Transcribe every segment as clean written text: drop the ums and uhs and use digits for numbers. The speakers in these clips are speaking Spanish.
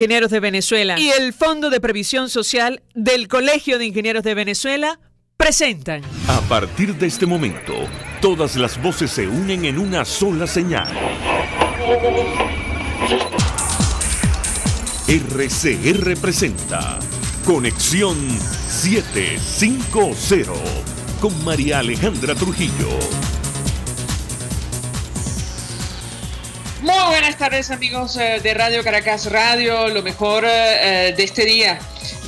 Ingenieros de Venezuela y el Fondo de Previsión Social del Colegio de Ingenieros de Venezuela presentan. A partir de este momento, todas las voces se unen en una sola señal. RCR presenta Conexión 750 con María Alejandra Trujillo. Muy buenas tardes, amigos de Radio Caracas Radio, lo mejor de este día,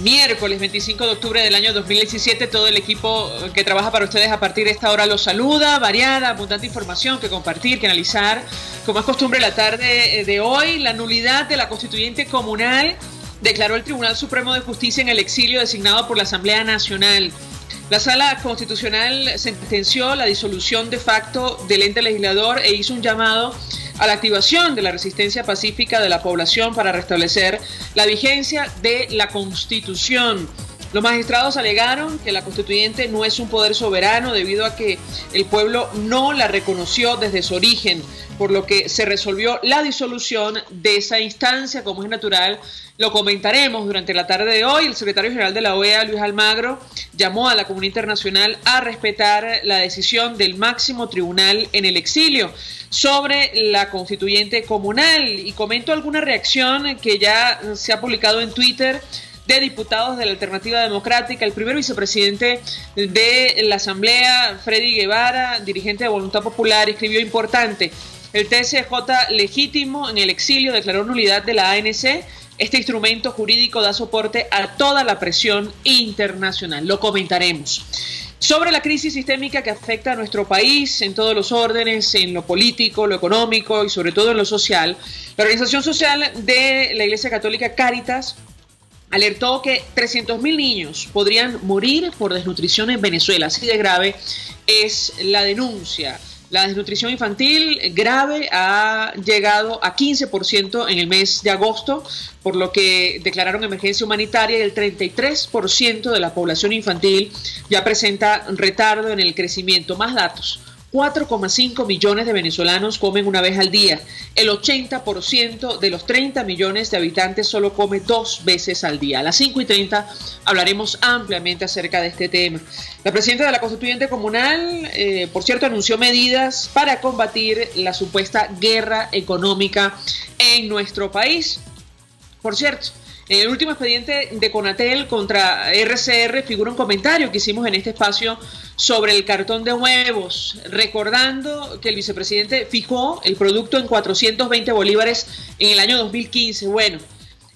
miércoles 25 de octubre del año 2017. Todo el equipo que trabaja para ustedes a partir de esta hora los saluda. Variada, abundante información que compartir, que analizar. Como es costumbre, la tarde de hoy, la nulidad de la constituyente comunal declaró el Tribunal Supremo de Justicia en el exilio designado por la Asamblea Nacional. La Sala Constitucional sentenció la disolución de facto del ente legislador e hizo un llamado a la activación de la resistencia pacífica de la población para restablecer la vigencia de la Constitución. Los magistrados alegaron que la constituyente no es un poder soberano debido a que el pueblo no la reconoció desde su origen, por lo que se resolvió la disolución de esa instancia, como es natural. Lo comentaremos durante la tarde de hoy. El secretario general de la OEA, Luis Almagro, llamó a la comunidad internacional a respetar la decisión del máximo tribunal en el exilio sobre la constituyente comunal. Y comento alguna reacción que ya se ha publicado en Twitter de diputados de la Alternativa Democrática. El primer vicepresidente de la Asamblea, Freddy Guevara, dirigente de Voluntad Popular, escribió: importante, el TSJ legítimo en el exilio declaró nulidad de la ANC. Este instrumento jurídico da soporte a toda la presión internacional. Lo comentaremos. Sobre la crisis sistémica que afecta a nuestro país en todos los órdenes, en lo político, lo económico y sobre todo en lo social, la organización social de la Iglesia Católica Cáritas alertó que 300.000 niños podrían morir por desnutrición en Venezuela. Así de grave es la denuncia. La desnutrición infantil grave ha llegado a 15% en el mes de agosto, por lo que declararon emergencia humanitaria, y el 33% de la población infantil ya presenta retardo en el crecimiento. Más datos. 4,5 millones de venezolanos comen una vez al día. El 80% de los 30 millones de habitantes solo come 2 veces al día. A las 5:30 hablaremos ampliamente acerca de este tema. La presidenta de la Constituyente Comunal, por cierto, anunció medidas para combatir la supuesta guerra económica en nuestro país. Por cierto, en el último expediente de Conatel contra RCR figura un comentario que hicimos en este espacio sobre el cartón de huevos, recordando que el vicepresidente fijó el producto en 420 bolívares en el año 2015. Bueno,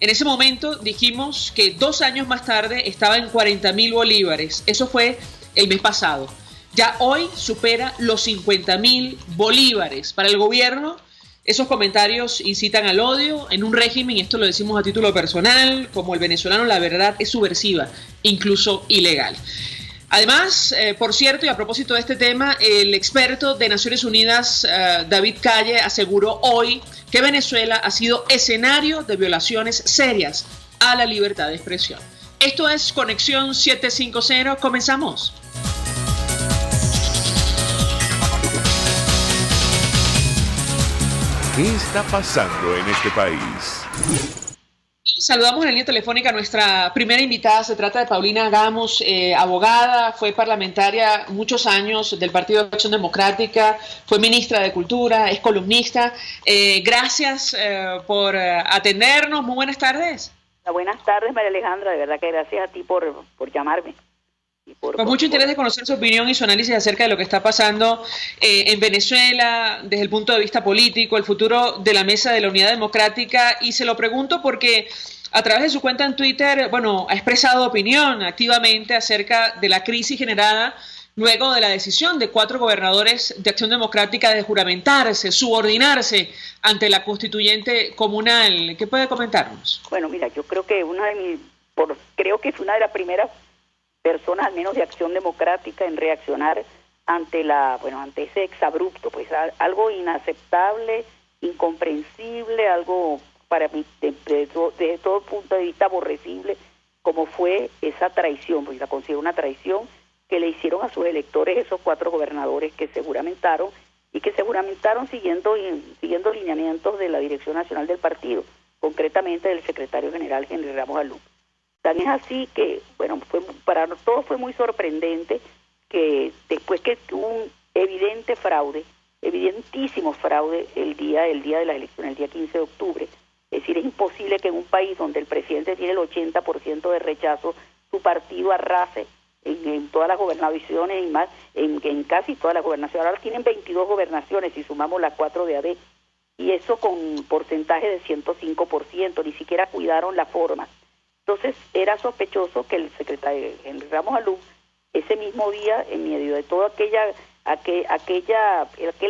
en ese momento dijimos que 2 años más tarde estaba en 40.000 bolívares. Eso fue el mes pasado. Ya hoy supera los 50.000 bolívares. Para el gobierno, esos comentarios incitan al odio en un régimen, y esto lo decimos a título personal, como el venezolano, la verdad es subversiva, incluso ilegal. Además, por cierto, y a propósito de este tema, el experto de Naciones Unidas, David Calle, aseguró hoy que Venezuela ha sido escenario de violaciones serias a la libertad de expresión. Esto es Conexión 750, comenzamos. ¿Qué está pasando en este país? Saludamos en la línea telefónica a nuestra primera invitada. Se trata de Paulina Gamos, abogada, fue parlamentaria muchos años del Partido de Acción Democrática, fue ministra de Cultura, es columnista. Gracias por atendernos. Muy buenas tardes. Buenas tardes, María Alejandra. De verdad que gracias a ti por llamarme. Con mucho interés de conocer su opinión y su análisis acerca de lo que está pasando en Venezuela desde el punto de vista político, el futuro de la Mesa de la Unidad Democrática, y se lo pregunto porque a través de su cuenta en Twitter, bueno, ha expresado opinión activamente acerca de la crisis generada luego de la decisión de 4 gobernadores de Acción Democrática de juramentarse, subordinarse ante la constituyente comunal. ¿Qué puede comentarnos? Bueno, mira, yo creo que creo que fue una de las primeras personas, al menos de Acción Democrática, en reaccionar ante ese exabrupto, pues algo inaceptable, incomprensible, algo para mí desde todo punto de vista aborrecible, como fue esa traición, pues la considero una traición que le hicieron a sus electores esos 4 gobernadores que se juramentaron, y que se juramentaron siguiendo lineamientos de la Dirección Nacional del Partido, concretamente del secretario general Henry Ramos Alup. Tan es así que, bueno, para todos fue muy sorprendente que después que hubo un evidente fraude, evidentísimo fraude el día de las elecciones, el día 15 de octubre. Es decir, es imposible que en un país donde el presidente tiene el 80% de rechazo, su partido arrase en todas las gobernaciones y más, en casi todas las gobernaciones. Ahora tienen 22 gobernaciones si sumamos las 4 de AD, y eso con porcentaje de 105%, ni siquiera cuidaron la forma. Entonces era sospechoso que el secretario Henry Ramos Alup, ese mismo día, en medio de todo aquel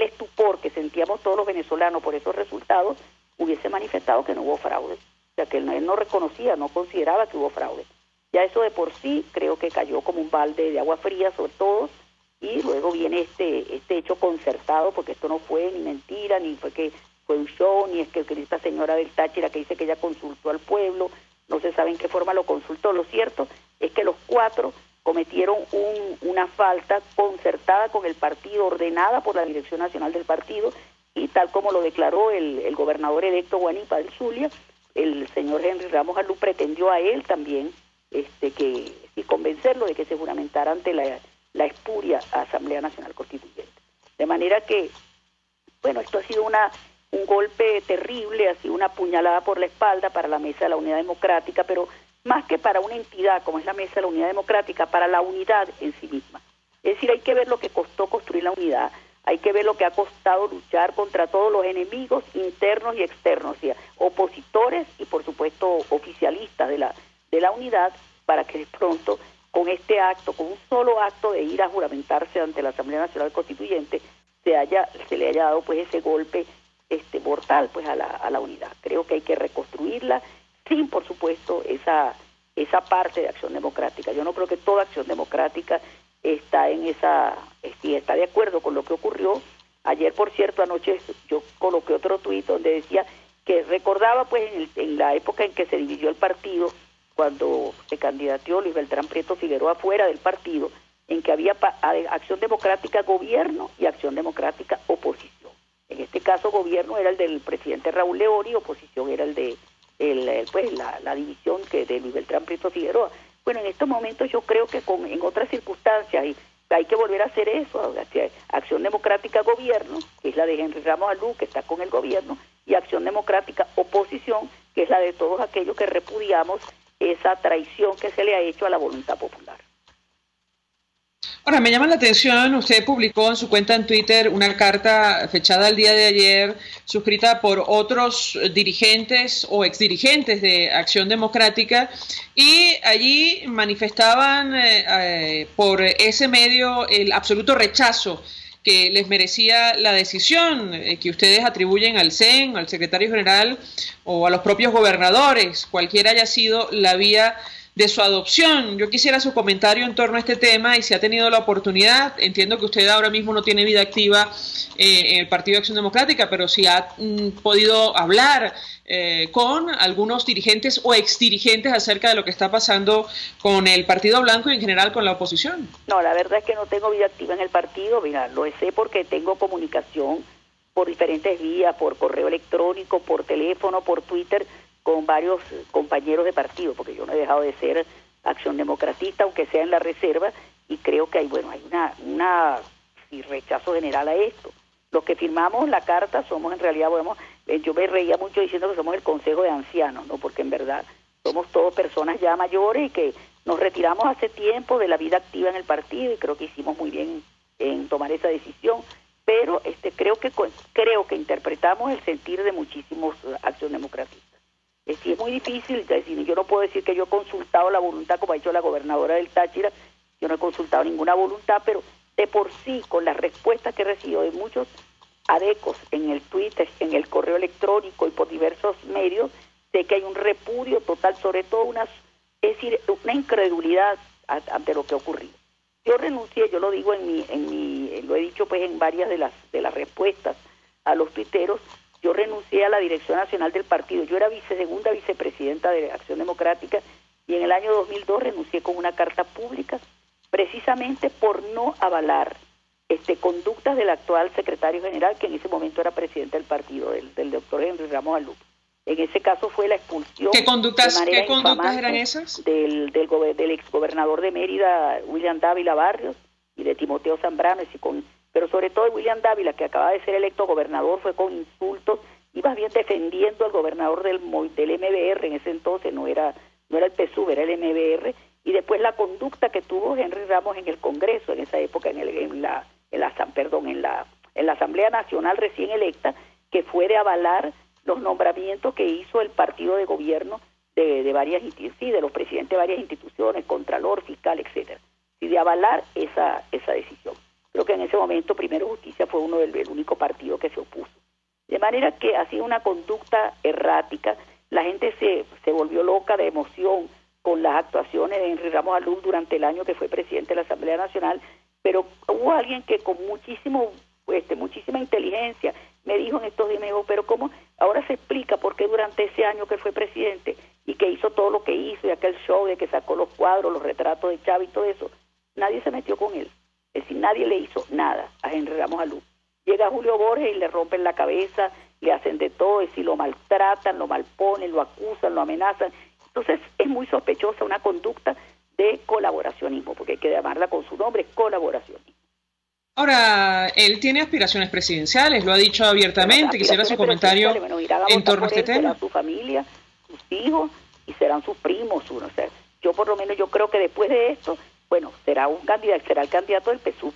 estupor que sentíamos todos los venezolanos por esos resultados, hubiese manifestado que no hubo fraude. O sea, que él no reconocía, no consideraba que hubo fraude. Ya eso de por sí creo que cayó como un balde de agua fría sobre todos, y luego viene este hecho concertado, porque esto no fue ni mentira, ni fue que fue un show, ni es que esta señora del Táchira que dice que ella consultó al pueblo, no se sabe en qué forma lo consultó. Lo cierto es que los 4 cometieron una falta concertada con el partido, ordenada por la Dirección Nacional del partido, y tal como lo declaró el gobernador electo Guanipa del Zulia, el señor Henry Ramos Alup pretendió a él también y convencerlo de que se juramentara ante la espuria Asamblea Nacional Constituyente. De manera que, bueno, esto ha sido un golpe terrible, ha sido una puñalada por la espalda para la Mesa de la Unidad Democrática, pero más que para una entidad como es la Mesa de la Unidad Democrática, para la unidad en sí misma. Es decir, hay que ver lo que costó construir la unidad, hay que ver lo que ha costado luchar contra todos los enemigos internos y externos, o sea, opositores y por supuesto oficialistas de la unidad, para que de pronto con este acto, con un solo acto de ir a juramentarse ante la Asamblea Nacional Constituyente, se le haya dado pues ese golpe mortal pues a la unidad. Creo que hay que reconstruirla sin, por supuesto, esa parte de Acción Democrática. Yo no creo que toda Acción Democrática está está de acuerdo con lo que ocurrió. Ayer, por cierto, anoche yo coloqué otro tuit donde decía que recordaba pues en la época en que se dividió el partido, cuando se candidateó Luis Beltrán Prieto Figueroa fuera del partido, en que había Acción Democrática Gobierno y Acción Democrática Oposición. En este caso, Gobierno era el del presidente Raúl León y Oposición era el de la división de Luis Beltrán Prieto Figueroa. Bueno, en estos momentos yo creo que en otras circunstancias hay que volver a hacer eso, Acción Democrática Gobierno, que es la de Henry Ramos Alup, que está con el gobierno, y Acción Democrática Oposición, que es la de todos aquellos que repudiamos esa traición que se le ha hecho a la voluntad popular. Ahora, me llama la atención, usted publicó en su cuenta en Twitter una carta fechada el día de ayer, suscrita por otros dirigentes o exdirigentes de Acción Democrática, y allí manifestaban por ese medio el absoluto rechazo que les merecía la decisión que ustedes atribuyen al CEN, al secretario general o a los propios gobernadores, cualquiera haya sido la vía de su adopción. Yo quisiera su comentario en torno a este tema y si ha tenido la oportunidad, entiendo que usted ahora mismo no tiene vida activa en el Partido de Acción Democrática, pero si ha podido hablar con algunos dirigentes o exdirigentes acerca de lo que está pasando con el Partido Blanco y en general con la oposición. No, la verdad es que no tengo vida activa en el partido. Mira, lo sé porque tengo comunicación por diferentes vías, por correo electrónico, por teléfono, por Twitter, con varios compañeros de partido, porque yo no he dejado de ser Acción Democratista, aunque sea en la reserva, y creo que hay una rechazo general a esto. Los que firmamos la carta somos en realidad, yo me reía mucho diciendo que somos el Consejo de Ancianos, ¿no? Porque en verdad somos todos personas ya mayores y que nos retiramos hace tiempo de la vida activa en el partido, y creo que hicimos muy bien en tomar esa decisión, pero creo que interpretamos el sentir de muchísimos Acción Democratistas. Sí, es muy difícil decir, yo no puedo decir que yo he consultado la voluntad como ha hecho la gobernadora del Táchira, yo no he consultado ninguna voluntad, pero de por sí, con las respuestas que he recibido de muchos adecos en el Twitter, en el correo electrónico y por diversos medios, sé que hay un repudio total, sobre todo una incredulidad ante lo que ha ocurrido. Yo renuncié, yo lo digo lo he dicho pues en varias de las respuestas a los tuiteros. Yo renuncié a la dirección nacional del partido. Yo era segunda vicepresidenta de Acción Democrática y en el año 2002 renuncié con una carta pública precisamente por no avalar conductas del actual secretario general, que en ese momento era presidente del partido, del doctor Henry Ramos Alup. En ese caso fue la expulsión. ¿Qué conductas eran esas? Del exgobernador de Mérida, William Dávila Barrios, y de Timoteo Zambrano, pero sobre todo William Dávila, que acaba de ser electo gobernador, fue con insultos, y más bien defendiendo al gobernador del MBR, en ese entonces no era el PSUV, era el MBR, y después la conducta que tuvo Henry Ramos en el Congreso, en esa época, en la Asamblea Nacional recién electa, que fue de avalar los nombramientos que hizo el partido de gobierno de varias de los presidentes de varias instituciones, contralor, fiscal, etcétera, y de avalar esa decisión. Creo que en ese momento Primero Justicia fue el único partido que se opuso. De manera que ha sido una conducta errática. La gente se volvió loca de emoción con las actuaciones de Henry Ramos Alú durante el año que fue presidente de la Asamblea Nacional, pero hubo alguien que con muchísima inteligencia me dijo en estos días, me dijo, pero ¿cómo? Ahora se explica por qué durante ese año que fue presidente y que hizo todo lo que hizo, y aquel show de que sacó los cuadros, los retratos de Chávez y todo eso, nadie se metió con él. Es decir, nadie le hizo nada a Henry Ramos Alú. Llega Julio Borges y le rompen la cabeza, le hacen de todo, es decir, lo maltratan, lo malponen, lo acusan, lo amenazan. Entonces es muy sospechosa una conducta de colaboracionismo, porque hay que llamarla con su nombre, colaboracionismo. Ahora, él tiene aspiraciones presidenciales, lo ha dicho abiertamente. Quisiera su comentario en torno a este tema. Será su familia, sus hijos y serán sus primos. O sea, yo por lo menos yo creo que después de esto, bueno, será el candidato del PSUV.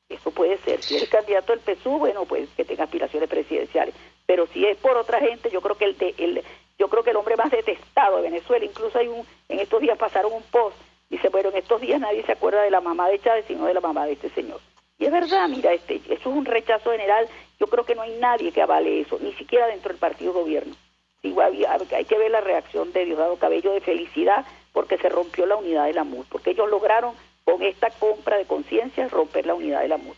Eso puede ser. Si es el candidato del PSUV, bueno, pues que tenga aspiraciones presidenciales. Pero si es por otra gente, yo creo que el hombre más detestado de Venezuela, incluso en estos días pasaron un post, dice, bueno, en estos días nadie se acuerda de la mamá de Chávez, sino de la mamá de este señor. Y es verdad, mira, eso es un rechazo general. Yo creo que no hay nadie que avale eso, ni siquiera dentro del partido gobierno. Igual hay que ver la reacción de Diosdado Cabello de felicidad porque se rompió la unidad de la MUD, porque ellos lograron con esta compra de conciencia romper la unidad de la MUD.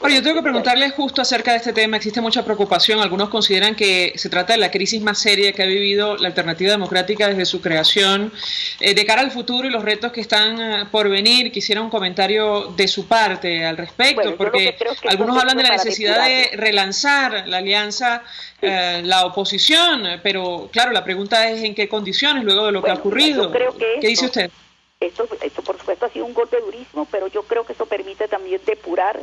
Ahora, yo tengo que preguntarle justo acerca de este tema. Existe mucha preocupación. Algunos consideran que se trata de la crisis más seria que ha vivido la Alternativa Democrática desde su creación. De cara al futuro y los retos que están por venir, quisiera un comentario de su parte al respecto, bueno, porque algunos hablan de la necesidad de relanzar la alianza, la oposición, pero claro, la pregunta es en qué condiciones luego de lo que ha ocurrido. ¿Qué dice usted? Esto por supuesto ha sido un golpe durísimo, pero yo creo que eso permite también depurar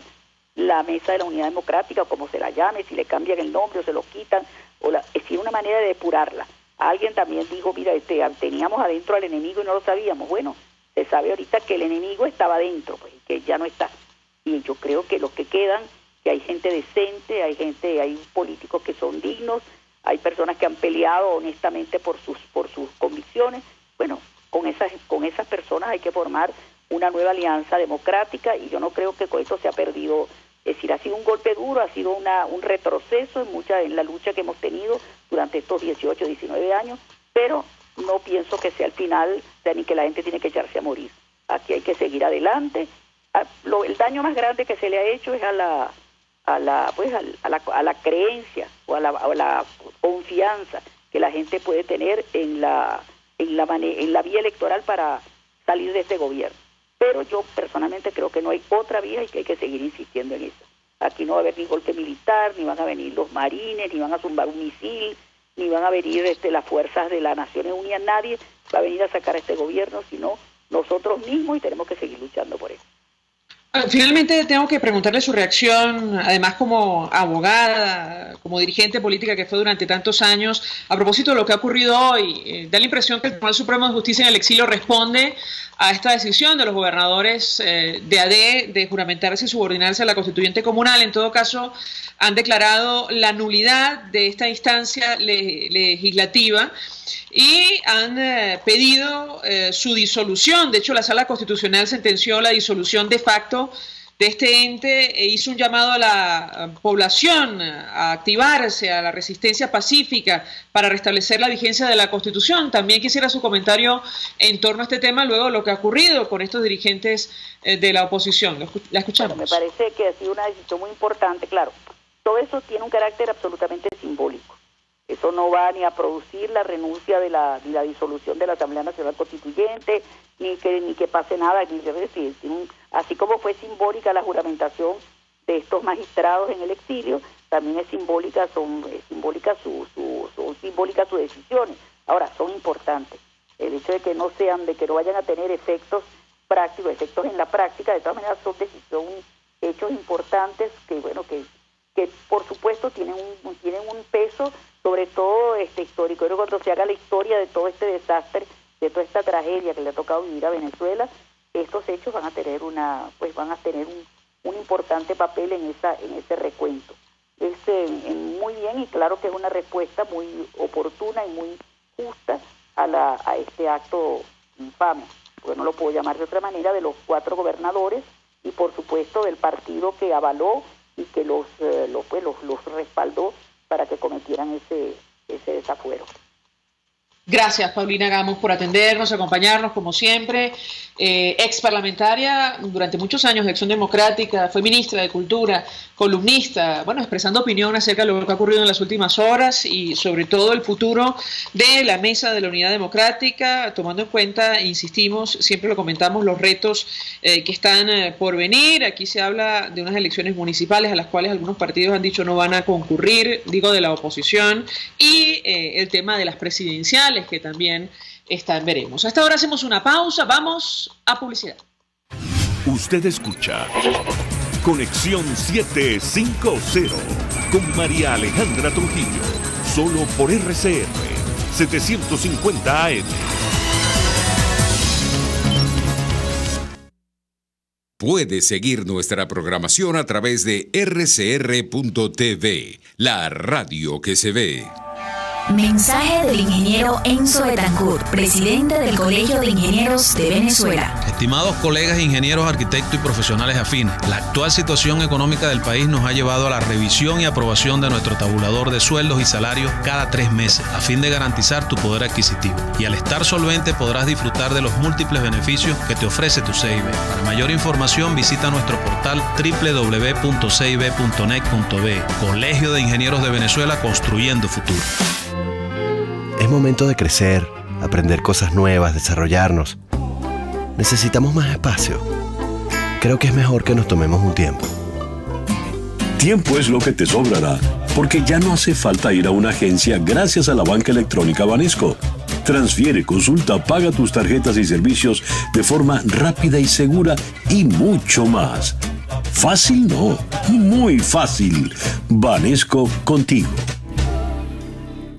la mesa de la unidad democrática, o como se la llame, si le cambian el nombre o se lo quitan, es decir, una manera de depurarla. Alguien también dijo, mira, teníamos adentro al enemigo y no lo sabíamos. Bueno, se sabe ahorita que el enemigo estaba adentro, pues, que ya no está. Y yo creo que los que quedan, que hay gente decente, hay políticos que son dignos, hay personas que han peleado honestamente por sus convicciones. Bueno, con esas personas hay que formar una nueva alianza democrática, y yo no creo que con esto se ha perdido. Es decir, ha sido un golpe duro, ha sido un retroceso en la lucha que hemos tenido durante estos 18, 19 años, pero no pienso que sea el final, ni que la gente tiene que echarse a morir. Aquí hay que seguir adelante. El daño más grande que se le ha hecho es a la creencia o a la confianza que la gente puede tener en la vía electoral para salir de este gobierno. Pero yo personalmente creo que no hay otra vía y que hay que seguir insistiendo en eso. Aquí no va a haber ni golpe militar, ni van a venir los marines, ni van a zumbar un misil, ni van a venir las fuerzas de las Naciones Unidas. Nadie va a venir a sacar a este gobierno, sino nosotros mismos, y tenemos que seguir luchando por eso. Finalmente tengo que preguntarle su reacción, además como abogada, como dirigente política que fue durante tantos años, a propósito de lo que ha ocurrido hoy. Da la impresión que el Tribunal Supremo de Justicia en el exilio responde a esta decisión de los gobernadores de AD de juramentarse y subordinarse a la constituyente comunal. En todo caso, han declarado la nulidad de esta instancia legislativa y han pedido su disolución. De hecho, la Sala Constitucional sentenció la disolución de facto de este ente e hizo un llamado a la población a activarse, a la resistencia pacífica para restablecer la vigencia de la Constitución. También quisiera su comentario en torno a este tema luego de lo que ha ocurrido con estos dirigentes de la oposición. La escuchamos. Bueno, me parece que ha sido una decisión muy importante. Claro, todo eso tiene un carácter absolutamente simbólico. Eso no va ni a producir la renuncia de la disolución de la Asamblea Nacional Constituyente, ni que pase nada. Así como fue simbólica la juramentación de estos magistrados en el exilio, también es simbólica, son simbólicas sus decisiones. Ahora, son importantes. El hecho de que no vayan a tener efectos prácticos, efectos en la práctica, de todas maneras son hechos importantes que por supuesto tienen un peso, sobre todo histórico. Pero cuando se haga la historia de todo este desastre, de toda esta tragedia que le ha tocado vivir a Venezuela, estos hechos van a tener un importante papel en ese recuento. Muy bien, y claro que es una respuesta muy oportuna y muy justa a este acto infame, porque no lo puedo llamar de otra manera, de los 4 gobernadores y por supuesto del partido que avaló y que los respaldó para que cometieran ese desafuero. Gracias, Paulina Gamos, por atendernos, acompañarnos, como siempre. Ex parlamentaria durante muchos años de Acción Democrática, fue ministra de Cultura, columnista, expresando opinión acerca de lo que ha ocurrido en las últimas horas y sobre todo el futuro de la Mesa de la Unidad Democrática, tomando en cuenta, insistimos, siempre lo comentamos, los retos que están por venir. Aquí se habla de unas elecciones municipales a las cuales algunos partidos han dicho no van a concurrir, digo de la oposición, y el tema de las presidenciales, que también veremos. Hasta ahora hacemos una pausa, vamos a publicidad. Usted escucha Conexión 750 con María Alejandra Trujillo, solo por RCR 750 AM. Puede seguir nuestra programación a través de rcr.tv, la radio que se ve. Mensaje del ingeniero Enzo Betancourt, presidente del Colegio de Ingenieros de Venezuela. Estimados colegas ingenieros, arquitectos y profesionales afines, la actual situación económica del país nos ha llevado a la revisión y aprobación de nuestro tabulador de sueldos y salarios cada 3 meses, a fin de garantizar tu poder adquisitivo. Y al estar solvente podrás disfrutar de los múltiples beneficios que te ofrece tu CIB. Para mayor información visita nuestro portal www.cib.net.be. Colegio de Ingenieros de Venezuela, construyendo futuro. Es momento de crecer, aprender cosas nuevas, desarrollarnos. Necesitamos más espacio. Creo que es mejor que nos tomemos un tiempo. Tiempo es lo que te sobrará, porque ya no hace falta ir a una agencia gracias a la banca electrónica Banesco. Transfiere, consulta, paga tus tarjetas y servicios de forma rápida y segura y mucho más. Fácil no, muy fácil. Banesco contigo.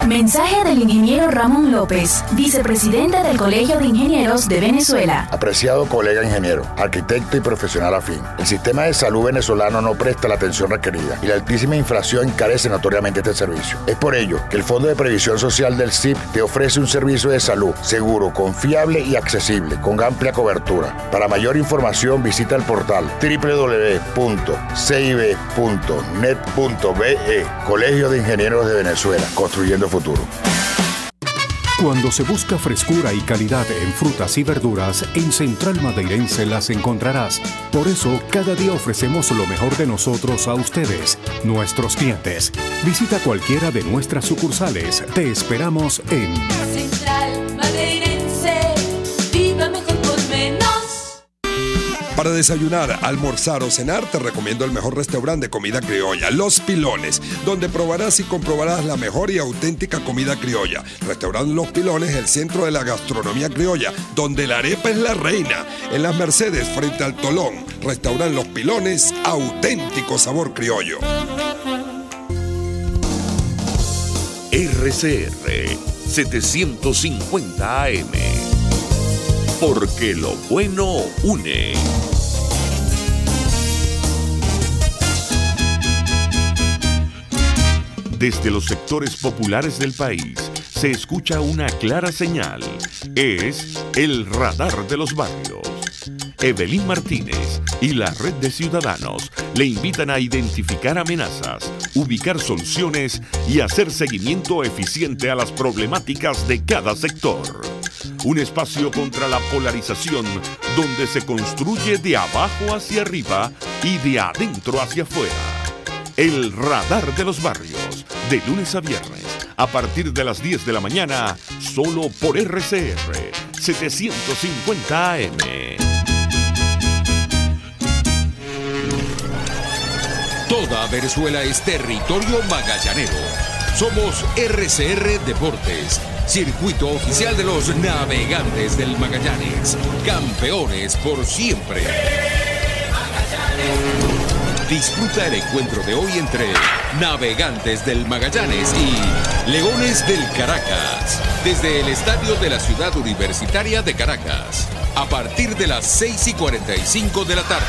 Mensaje del ingeniero Ramón López, vicepresidente del Colegio de Ingenieros de Venezuela. Apreciado colega ingeniero, arquitecto y profesional afín, el sistema de salud venezolano no presta la atención requerida y la altísima inflación encarece notoriamente este servicio. Es por ello que el Fondo de Previsión Social del CIP te ofrece un servicio de salud seguro, confiable y accesible, con amplia cobertura. Para mayor información visita el portal www.cib.net.be. Colegio de Ingenieros de Venezuela, construyendo futuro. Cuando se busca frescura y calidad en frutas y verduras, en Central Madeirense las encontrarás. Por eso, cada día ofrecemos lo mejor de nosotros a ustedes, nuestros clientes. Visita cualquiera de nuestras sucursales. Te esperamos en Central Madeirense, viva mejor por menos. Para desayunar, almorzar o cenar, te recomiendo el mejor restaurante de comida criolla, Los Pilones, donde probarás y comprobarás la mejor y auténtica comida criolla. Restaurante Los Pilones, el centro de la gastronomía criolla, donde la arepa es la reina. En Las Mercedes, frente al Tolón, Restaurante Los Pilones, auténtico sabor criollo. RCR 750 AM. Porque lo bueno une. Desde los sectores populares del país se escucha una clara señal. Es el radar de los barrios. Evelyn Martínez y la Red de Ciudadanos le invitan a identificar amenazas, ubicar soluciones y hacer seguimiento eficiente a las problemáticas de cada sector. Un espacio contra la polarización donde se construye de abajo hacia arriba y de adentro hacia afuera. El radar de los barrios, de lunes a viernes, a partir de las 10 de la mañana, solo por RCR 750 AM. Toda Venezuela es territorio magallanero. Somos RCR Deportes, circuito oficial de los navegantes del Magallanes, campeones por siempre. Disfruta el encuentro de hoy entre Navegantes del Magallanes y Leones del Caracas, desde el estadio de la Ciudad Universitaria de Caracas, a partir de las 6:45 de la tarde.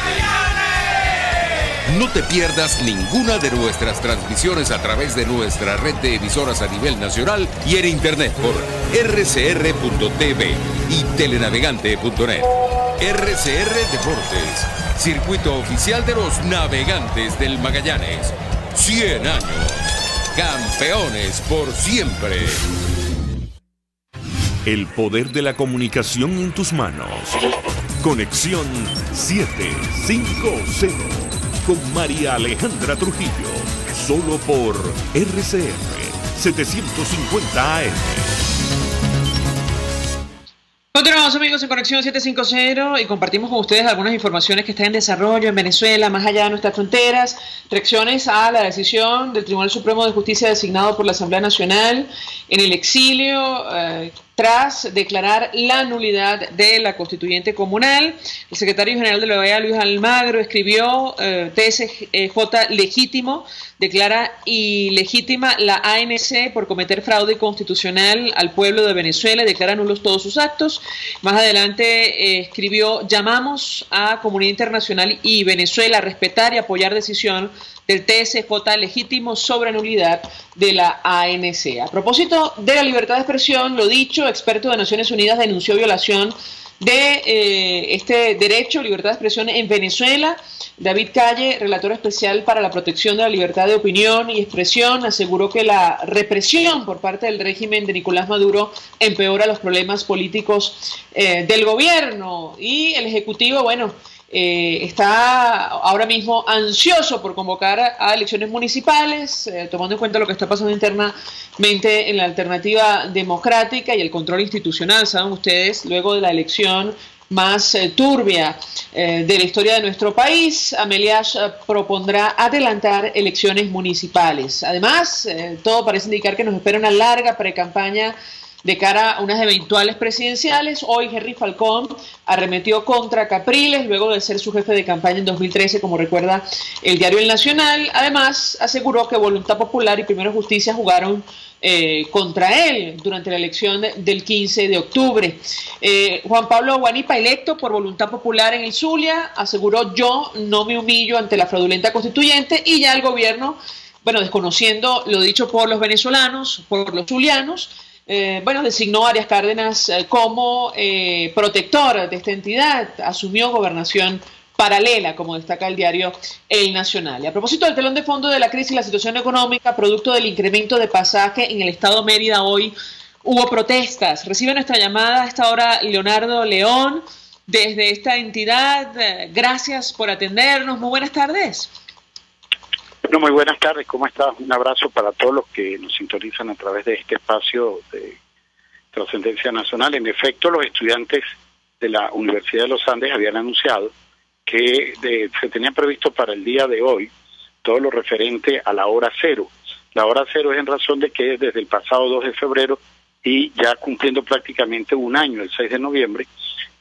No te pierdas ninguna de nuestras transmisiones a través de nuestra red de emisoras a nivel nacional y en internet por rcr.tv y telenavegante.net. RCR Deportes, circuito oficial de los navegantes del Magallanes. 100 años, campeones por siempre. El poder de la comunicación en tus manos. Conexión 750 con María Alejandra Trujillo, solo por RCR 750 AM. Continuamos, amigos, en Conexión 750 y compartimos con ustedes algunas informaciones que están en desarrollo en Venezuela, más allá de nuestras fronteras, reacciones a la decisión del Tribunal Supremo de Justicia designado por la Asamblea Nacional en el exilio tras declarar la nulidad de la constituyente comunal. El secretario general de la OEA, Luis Almagro, escribió TSJ legítimo, declara ilegítima la ANC por cometer fraude constitucional al pueblo de Venezuela y declara nulos todos sus actos. Más adelante escribió: llamamos a comunidad internacional y Venezuela a respetar y apoyar decisión del TSJ legítimo sobre nulidad de la ANC. A propósito de la libertad de expresión, lo dicho, experto de Naciones Unidas denunció violación de este derecho, libertad de expresión en Venezuela. David Calle, relator especial para la protección de la libertad de opinión y expresión, aseguró que la represión por parte del régimen de Nicolás Maduro empeora los problemas políticos del gobierno, y el Ejecutivo, bueno, está ahora mismo ansioso por convocar a elecciones municipales, tomando en cuenta lo que está pasando internamente en la alternativa democrática y el control institucional. Saben ustedes, luego de la elección más turbia de la historia de nuestro país, Ameliash propondrá adelantar elecciones municipales. Además, todo parece indicar que nos espera una larga precampaña de cara a unas eventuales presidenciales. Hoy Henry Falcón arremetió contra Capriles luego de ser su jefe de campaña en 2013, como recuerda el diario El Nacional. Además, aseguró que Voluntad Popular y Primero Justicia jugaron contra él durante la elección del 15 de octubre. Juan Pablo Guanipa, electo por Voluntad Popular en el Zulia, aseguró: yo no me humillo ante la fraudulenta constituyente, y ya el gobierno, bueno, desconociendo lo dicho por los venezolanos, por los zulianos, bueno, designó a Arias Cárdenas como protector de esta entidad, asumió gobernación paralela, como destaca el diario El Nacional. Y a propósito del telón de fondo de la crisis y la situación económica, producto del incremento de pasaje en el estado Mérida, hoy hubo protestas. Recibe nuestra llamada a esta hora Leonardo León, desde esta entidad. Gracias por atendernos. Muy buenas tardes. Bueno, muy buenas tardes, ¿cómo estás? Un abrazo para todos los que nos sintonizan a través de este espacio de trascendencia nacional. En efecto, los estudiantes de la Universidad de los Andes habían anunciado que se tenía previsto para el día de hoy todo lo referente a la hora cero. La hora cero es en razón de que desde el pasado 2 de febrero y ya cumpliendo prácticamente un año, el 6 de noviembre,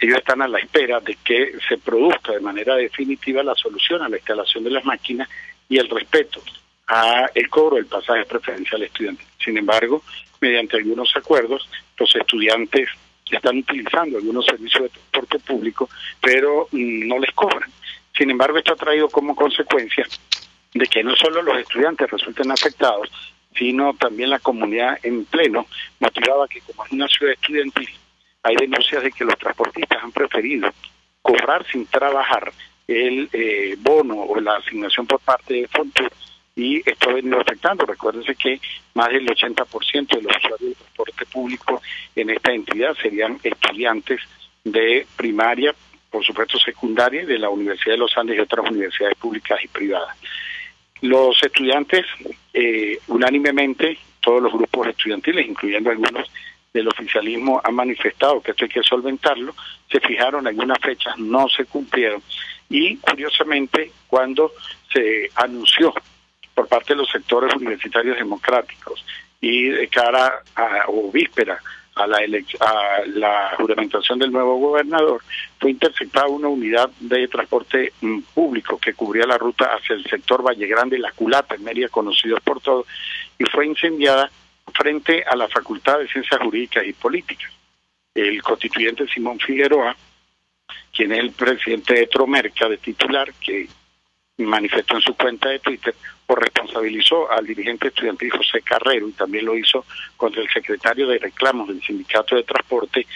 ellos están a la espera de que se produzca de manera definitiva la solución a la instalación de las máquinas y el respeto a el cobro del pasaje preferencial estudiantil. Sin embargo, mediante algunos acuerdos, los estudiantes están utilizando algunos servicios de transporte público, pero no les cobran. Sin embargo, esto ha traído como consecuencia de que no solo los estudiantes resulten afectados, sino también la comunidad en pleno, motivada que como es una ciudad estudiantil, hay denuncias de que los transportistas han preferido cobrar sin trabajar el bono o la asignación por parte de Fontur, y esto ha venido afectando. Recuérdense que más del 80% de los usuarios del transporte público en esta entidad serían estudiantes de primaria, por supuesto secundaria, de la Universidad de los Andes y otras universidades públicas y privadas. Los estudiantes, unánimemente, todos los grupos estudiantiles, incluyendo algunos del oficialismo, han manifestado que esto hay que solventarlo. Se fijaron algunas fechas, no se cumplieron, y curiosamente cuando se anunció por parte de los sectores universitarios democráticos y de cara o víspera a la juramentación del nuevo gobernador, fue interceptada una unidad de transporte público que cubría la ruta hacia el sector Valle Grande y La Culata, en Mérida, conocidos por todos, y fue incendiada frente a la Facultad de Ciencias Jurídicas y Políticas. El constituyente Simón Figueroa, quien es el presidente de Tromerca, de titular, que manifestó en su cuenta de Twitter, responsabilizó al dirigente estudiantil José Carrero y también lo hizo contra el secretario de reclamos del Sindicato de Transporte,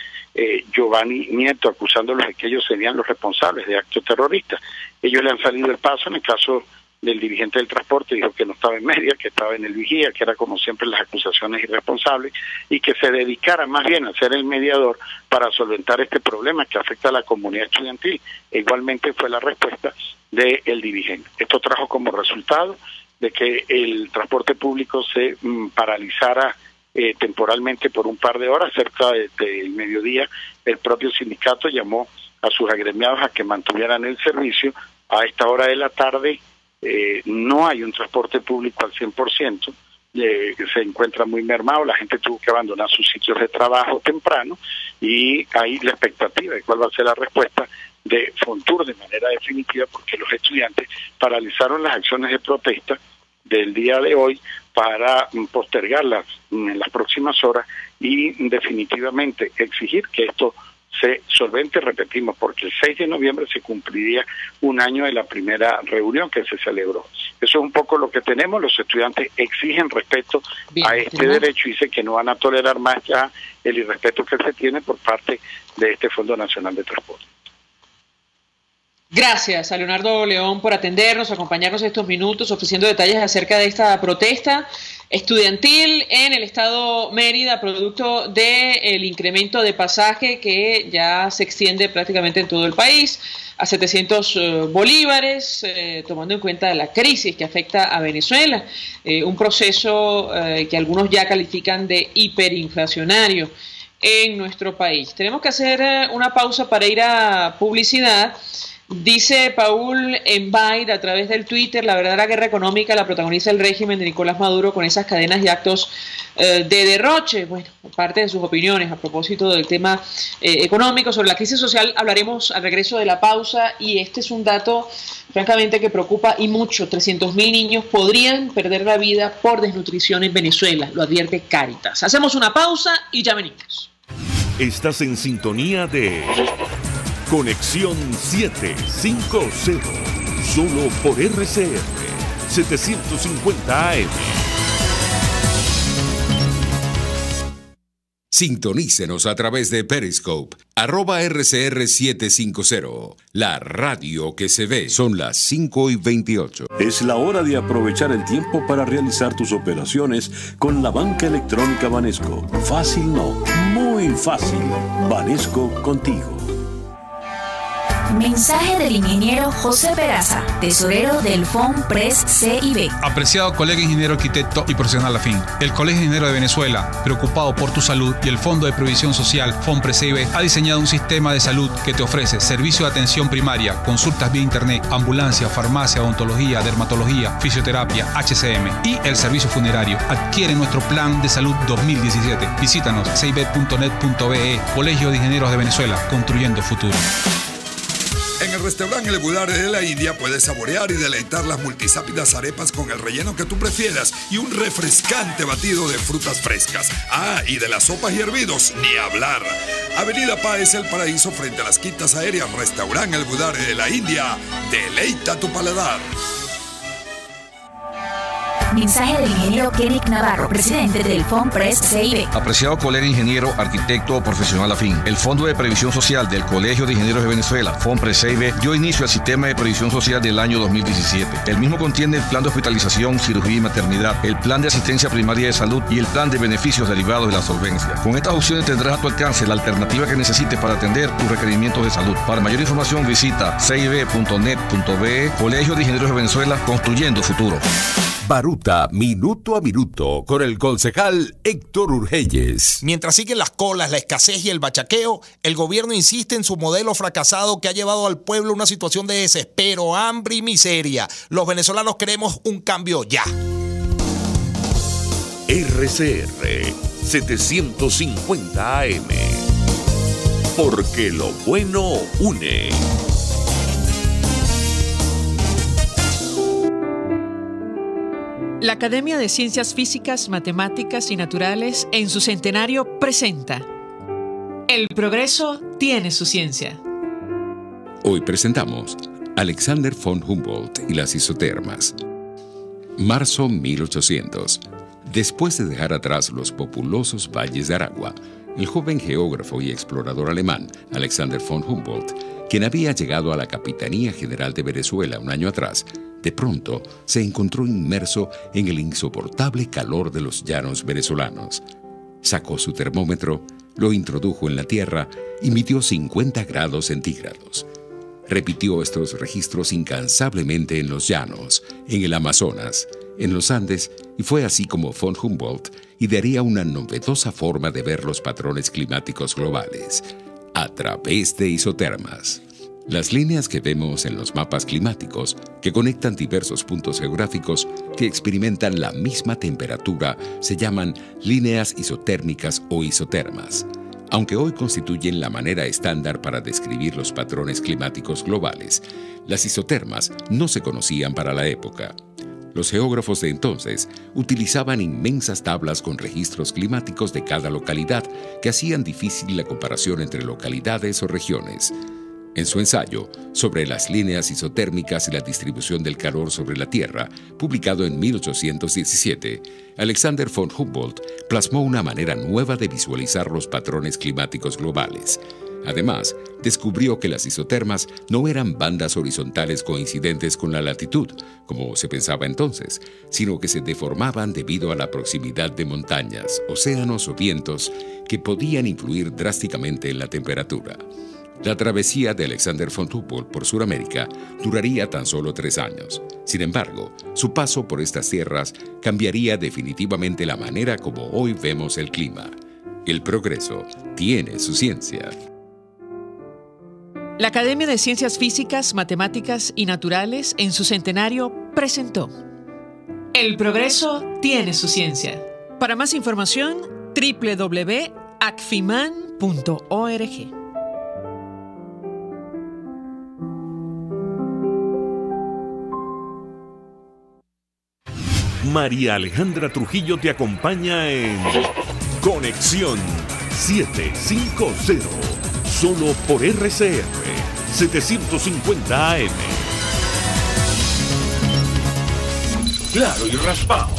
Giovanni Nieto, acusándolos de que ellos serían los responsables de actos terroristas. Ellos le han salido el paso. En el caso del dirigente del transporte, dijo que no estaba en Mérida, que estaba en el Vigía, que era como siempre las acusaciones irresponsables, y que se dedicara más bien a ser el mediador para solventar este problema que afecta a la comunidad estudiantil. E igualmente fue la respuesta del dirigente. Esto trajo como resultado de que el transporte público se paralizara temporalmente por un par de horas. Cerca del mediodía, el propio sindicato llamó a sus agremiados a que mantuvieran el servicio. A esta hora de la tarde no hay un transporte público al 100%, se encuentra muy mermado, la gente tuvo que abandonar sus sitios de trabajo temprano y hay la expectativa de cuál va a ser la respuesta de Fontur de manera definitiva, porque los estudiantes paralizaron las acciones de protesta del día de hoy para postergarlas en las próximas horas y definitivamente exigir que esto se solvente, repetimos, porque el 6 de noviembre se cumpliría un año de la primera reunión que se celebró. Eso es un poco lo que tenemos. Los estudiantes exigen respeto a este derecho y dicen que no van a tolerar más ya el irrespeto que se tiene por parte de este Fondo Nacional de Transporte. Gracias a Leonardo León por atendernos, acompañarnos estos minutos, ofreciendo detalles acerca de esta protesta estudiantil en el estado Mérida, producto del incremento de pasaje que ya se extiende prácticamente en todo el país a 700 bolívares, tomando en cuenta la crisis que afecta a Venezuela, un proceso que algunos ya califican de hiperinflacionario en nuestro país. Tenemos que hacer una pausa para ir a publicidad. Dice Paul Envair a través del Twitter: la verdadera guerra económica la protagoniza el régimen de Nicolás Maduro con esas cadenas y actos de derroche. Bueno, parte de sus opiniones a propósito del tema económico. Sobre la crisis social hablaremos al regreso de la pausa, y este es un dato francamente que preocupa y mucho. 300.000 niños podrían perder la vida por desnutrición en Venezuela, lo advierte Cáritas. Hacemos una pausa y ya venimos. Estás en sintonía de Conexión 750, solo por RCR 750 AM. Sintonícenos a través de Periscope, @RCR750, la radio que se ve. Son las 5:28. Es la hora de aprovechar el tiempo para realizar tus operaciones con la banca electrónica Banesco. Fácil no, muy fácil. Banesco contigo. Mensaje del ingeniero José Peraza, tesorero del FONPRES CIB. Apreciado colega ingeniero, arquitecto y profesional afín, el Colegio Ingeniero de Venezuela, preocupado por tu salud, y el Fondo de Previsión Social FONPRES CIB ha diseñado un sistema de salud que te ofrece servicio de atención primaria, consultas vía internet, ambulancia, farmacia, odontología, dermatología, fisioterapia, HCM y el servicio funerario. Adquiere nuestro plan de salud 2017. Visítanos cib.net.be. Colegio de Ingenieros de Venezuela, construyendo futuro. En el restaurante El Budare de la India puedes saborear y deleitar las multisápidas arepas con el relleno que tú prefieras y un refrescante batido de frutas frescas. Ah, y de las sopas y hervidos, ni hablar. Avenida Páez, El Paraíso, frente a las quintas aéreas. Restaurante El Budare de la India. Deleita tu paladar. Mensaje del ingeniero Kenneth Navarro, presidente del FONPRES CIB. Apreciado colega ingeniero, arquitecto o profesional afín, el Fondo de Previsión Social del Colegio de Ingenieros de Venezuela, FONPRES CIB, dio inicio al sistema de previsión social del año 2017. El mismo contiene el plan de hospitalización, cirugía y maternidad, el plan de asistencia primaria de salud y el plan de beneficios derivados de la solvencia. Con estas opciones tendrás a tu alcance la alternativa que necesites para atender tus requerimientos de salud. Para mayor información visita cib.net.be. Colegio de Ingenieros de Venezuela, construyendo futuro. Baruta, minuto a minuto, con el concejal Héctor Urgelles. Mientras siguen las colas, la escasez y el bachaqueo, el gobierno insiste en su modelo fracasado que ha llevado al pueblo a una situación de desespero, hambre y miseria. Los venezolanos queremos un cambio ya. RCR 750 AM. Porque lo bueno une. La Academia de Ciencias Físicas, Matemáticas y Naturales en su centenario presenta El progreso tiene su ciencia. Hoy presentamos Alexander von Humboldt y las isotermas. Marzo 1800. Después de dejar atrás los populosos valles de Aragua, el joven geógrafo y explorador alemán Alexander von Humboldt, quien había llegado a la Capitanía General de Venezuela un año atrás, de pronto se encontró inmerso en el insoportable calor de los llanos venezolanos. Sacó su termómetro, lo introdujo en la tierra y midió 50 grados centígrados. Repitió estos registros incansablemente en los llanos, en el Amazonas, en los Andes, y fue así como von Humboldt idearía una novedosa forma de ver los patrones climáticos globales, a través de isotermas. Las líneas que vemos en los mapas climáticos, que conectan diversos puntos geográficos que experimentan la misma temperatura, se llaman líneas isotérmicas o isotermas. Aunque hoy constituyen la manera estándar para describir los patrones climáticos globales, las isotermas no se conocían para la época. Los geógrafos de entonces utilizaban inmensas tablas con registros climáticos de cada localidad que hacían difícil la comparación entre localidades o regiones. En su ensayo sobre las líneas isotérmicas y la distribución del calor sobre la Tierra, publicado en 1817, Alexander von Humboldt plasmó una manera nueva de visualizar los patrones climáticos globales. Además, descubrió que las isotermas no eran bandas horizontales coincidentes con la latitud, como se pensaba entonces, sino que se deformaban debido a la proximidad de montañas, océanos o vientos que podían influir drásticamente en la temperatura. La travesía de Alexander von Humboldt por Sudamérica duraría tan solo 3 años. Sin embargo, su paso por estas tierras cambiaría definitivamente la manera como hoy vemos el clima. El progreso tiene su ciencia. La Academia de Ciencias Físicas, Matemáticas y Naturales en su centenario presentó El progreso tiene su ciencia. Para más información, www.acfiman.org. María Alejandra Trujillo te acompaña en Conexión 750, solo por RCR 750 AM. Claro y raspado.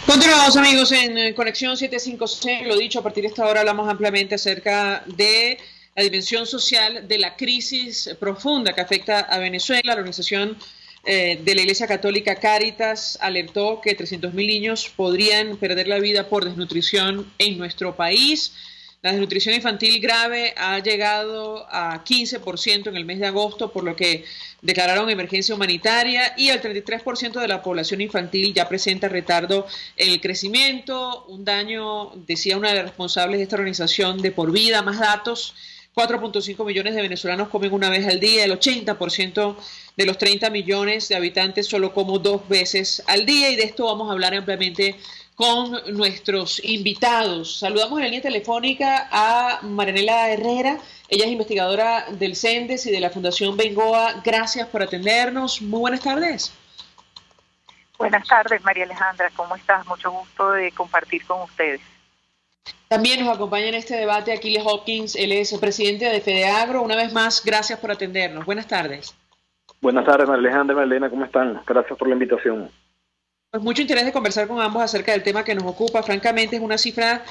Continuamos, amigos, en Conexión 750. Lo dicho, a partir de esta hora hablamos ampliamente acerca de la dimensión social de la crisis profunda que afecta a Venezuela. La organización de la Iglesia Católica Cáritas alertó que 300.000 niños podrían perder la vida por desnutrición en nuestro país. La desnutrición infantil grave ha llegado a 15% en el mes de agosto, por lo que declararon emergencia humanitaria, y el 33% de la población infantil ya presenta retardo en el crecimiento, un daño, decía una de las responsables de esta organización, de por vida. Más datos: 4.5 millones de venezolanos comen una vez al día, el 80% de los 30 millones de habitantes solo como 2 veces al día, y de esto vamos a hablar ampliamente con nuestros invitados. Saludamos en la línea telefónica a Marianela Herrera. Ella es investigadora del CENDES y de la Fundación Bengoa. Gracias por atendernos. Muy buenas tardes. Buenas tardes, María Alejandra. ¿Cómo estás? Mucho gusto de compartir con ustedes. También nos acompaña en este debate Aquiles Hopkins. Él es presidente de FEDEAGRO. Una vez más, gracias por atendernos. Buenas tardes. Buenas tardes, María Alejandra, Marlena, ¿cómo están? Gracias por la invitación. Pues mucho interés de conversar con ambos acerca del tema que nos ocupa. Francamente, es una cifra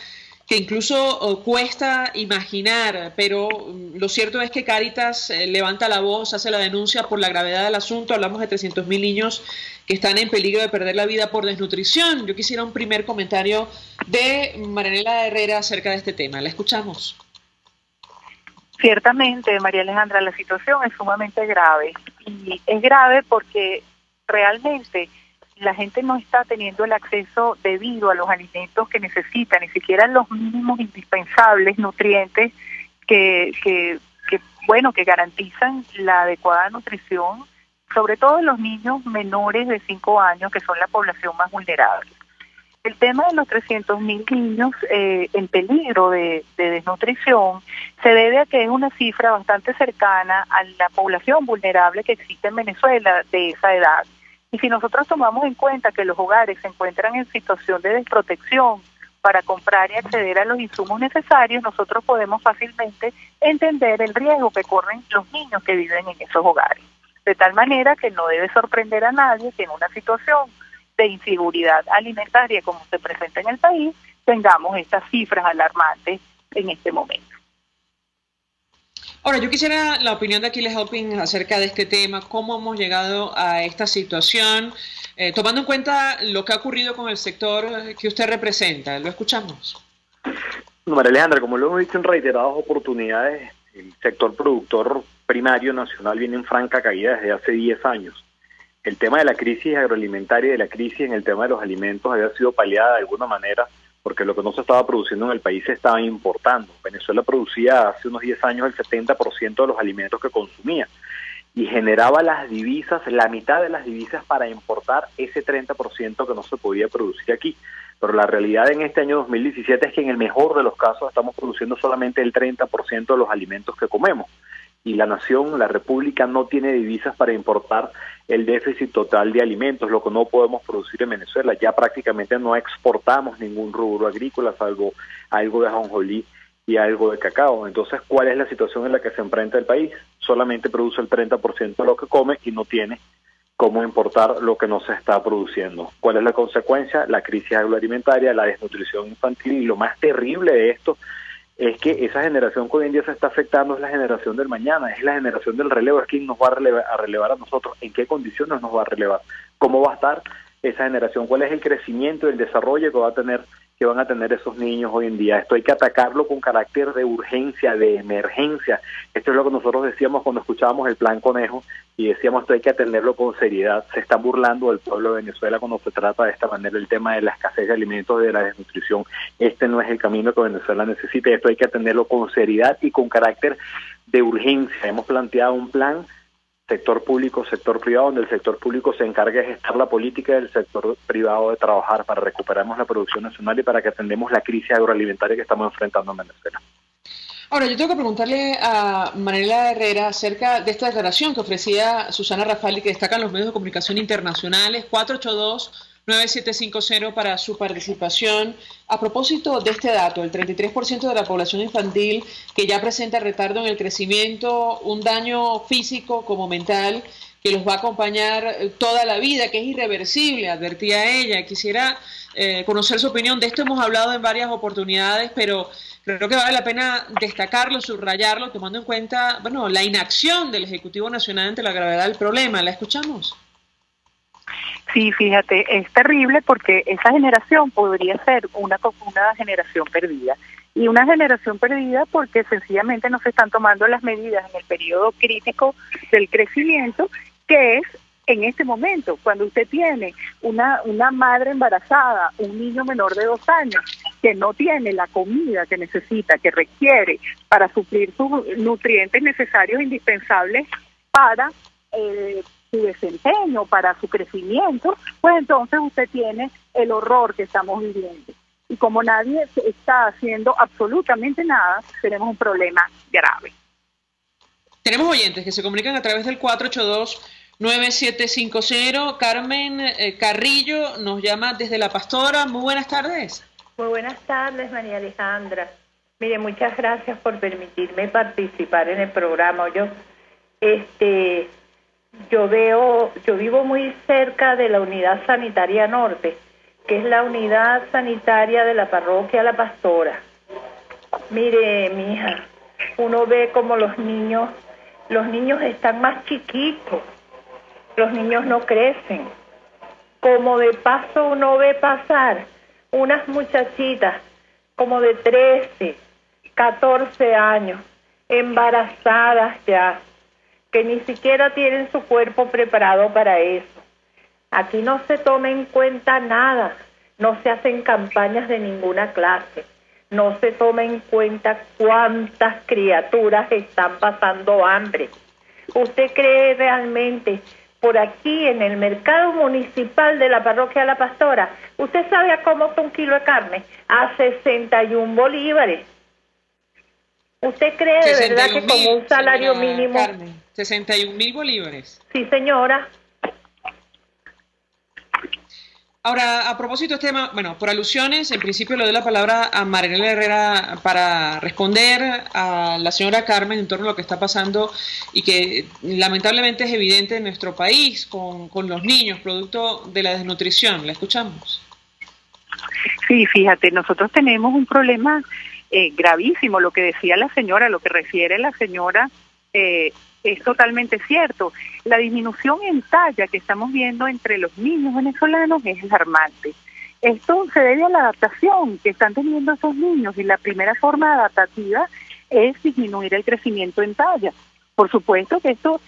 que incluso cuesta imaginar, pero lo cierto es que Cáritas levanta la voz, hace la denuncia por la gravedad del asunto. Hablamos de 300.000 niños que están en peligro de perder la vida por desnutrición. Yo quisiera un primer comentario de Marianela Herrera acerca de este tema. La escuchamos. Ciertamente, María Alejandra, la situación es sumamente grave, y es grave porque realmente la gente no está teniendo el acceso debido a los alimentos que necesita, ni siquiera los mínimos indispensables nutrientes que garantizan la adecuada nutrición, sobre todo en los niños menores de 5 años, que son la población más vulnerable. El tema de los 300.000 niños en peligro de desnutrición se debe a que es una cifra bastante cercana a la población vulnerable que existe en Venezuela de esa edad. Y si nosotros tomamos en cuenta que los hogares se encuentran en situación de desprotección para comprar y acceder a los insumos necesarios, nosotros podemos fácilmente entender el riesgo que corren los niños que viven en esos hogares. De tal manera que no debe sorprender a nadie que en una situación de inseguridad alimentaria como se presenta en el país, tengamos estas cifras alarmantes en este momento. Ahora, yo quisiera la opinión de Aquiles Halpin acerca de este tema, cómo hemos llegado a esta situación, tomando en cuenta lo que ha ocurrido con el sector que usted representa. Lo escuchamos. No, María Alejandra, como lo hemos dicho en reiteradas oportunidades, el sector productor primario nacional viene en franca caída desde hace 10 años. El tema de la crisis agroalimentaria y de la crisis en el tema de los alimentos había sido paliada de alguna manera porque lo que no se estaba produciendo en el país se estaba importando. Venezuela producía hace unos 10 años el 70% de los alimentos que consumía y generaba las divisas, la mitad de las divisas para importar ese 30% que no se podía producir aquí. Pero la realidad en este año 2017 es que en el mejor de los casos estamos produciendo solamente el 30% de los alimentos que comemos. Y la nación, la república, no tiene divisas para importar el déficit total de alimentos, lo que no podemos producir en Venezuela. Ya prácticamente no exportamos ningún rubro agrícola, salvo algo de ajonjolí y algo de cacao. Entonces, ¿cuál es la situación en la que se enfrenta el país? Solamente produce el 30% de lo que come y no tiene cómo importar lo que no se está produciendo. ¿Cuál es la consecuencia? La crisis agroalimentaria, la desnutrición infantil, y lo más terrible de esto es que esa generación que hoy en día se está afectando es la generación del mañana, es la generación del relevo, es quien nos va a relevar a nosotros, en qué condiciones nos va a relevar, cómo va a estar esa generación, cuál es el crecimiento y el desarrollo que van a tener esos niños hoy en día. Esto hay que atacarlo con carácter de urgencia, de emergencia. Esto es lo que nosotros decíamos cuando escuchábamos el Plan Conejo y decíamos esto hay que atenderlo con seriedad. Se está burlando del pueblo de Venezuela cuando se trata de esta manera el tema de la escasez de alimentos, de la desnutrición. Este no es el camino que Venezuela necesita. Esto hay que atenderlo con seriedad y con carácter de urgencia. Hemos planteado un plan sector público, sector privado, donde el sector público se encargue de gestar la política y el sector privado de trabajar para recuperarnos la producción nacional y para que atendamos la crisis agroalimentaria que estamos enfrentando en Venezuela. Ahora, yo tengo que preguntarle a Mariela Herrera acerca de esta declaración que ofrecía Susana Rafali, que destacan los medios de comunicación internacionales, 482-9750 para su participación. A propósito de este dato, el 33% de la población infantil que ya presenta retardo en el crecimiento, un daño físico como mental que los va a acompañar toda la vida, que es irreversible, advertía ella. Quisiera conocer su opinión. De esto hemos hablado en varias oportunidades, pero creo que vale la pena destacarlo, subrayarlo, tomando en cuenta, bueno, la inacción del Ejecutivo Nacional ante la gravedad del problema. ¿La escuchamos? Sí, fíjate, es terrible porque esa generación podría ser una generación perdida. Y una generación perdida porque sencillamente no se están tomando las medidas en el periodo crítico del crecimiento, que es en este momento, cuando usted tiene una madre embarazada, un niño menor de 2 años, que no tiene la comida que necesita, que requiere para suplir sus nutrientes necesarios, indispensables para su desempeño, para su crecimiento, pues entonces usted tiene el horror que estamos viviendo. Y como nadie está haciendo absolutamente nada, tenemos un problema grave. Tenemos oyentes que se comunican a través del 482-9750. Carmen Carrillo nos llama desde La Pastora. Muy buenas tardes. Muy buenas tardes, María Alejandra. Mire, muchas gracias por permitirme participar en el programa. Yo vivo muy cerca de la Unidad Sanitaria Norte, que es la unidad sanitaria de la parroquia La Pastora. Mire, mija, uno ve como los niños están más chiquitos, los niños no crecen. Como de paso uno ve pasar unas muchachitas como de 13, 14 años, embarazadas ya, que ni siquiera tienen su cuerpo preparado para eso. Aquí no se toma en cuenta nada, no se hacen campañas de ninguna clase, no se toma en cuenta cuántas criaturas están pasando hambre. ¿Usted cree realmente por aquí en el mercado municipal de la parroquia La Pastora, usted sabe a cómo está un kilo de carne? A 61 bolívares. ¿Usted cree de verdad que como un salario mínimo? Carmen, 61.000 bolívares. Sí, señora. Ahora, a propósito de este tema, bueno, por alusiones, en principio le doy la palabra a Marianela Herrera para responder a la señora Carmen en torno a lo que está pasando y que lamentablemente es evidente en nuestro país con los niños, producto de la desnutrición. ¿La escuchamos? Sí, fíjate, nosotros tenemos un problema gravísimo. Lo que decía la señora, lo que refiere la señora, es totalmente cierto. La disminución en talla que estamos viendo entre los niños venezolanos es alarmante. Esto se debe a la adaptación que están teniendo esos niños y la primera forma adaptativa es disminuir el crecimiento en talla. Por supuesto que esto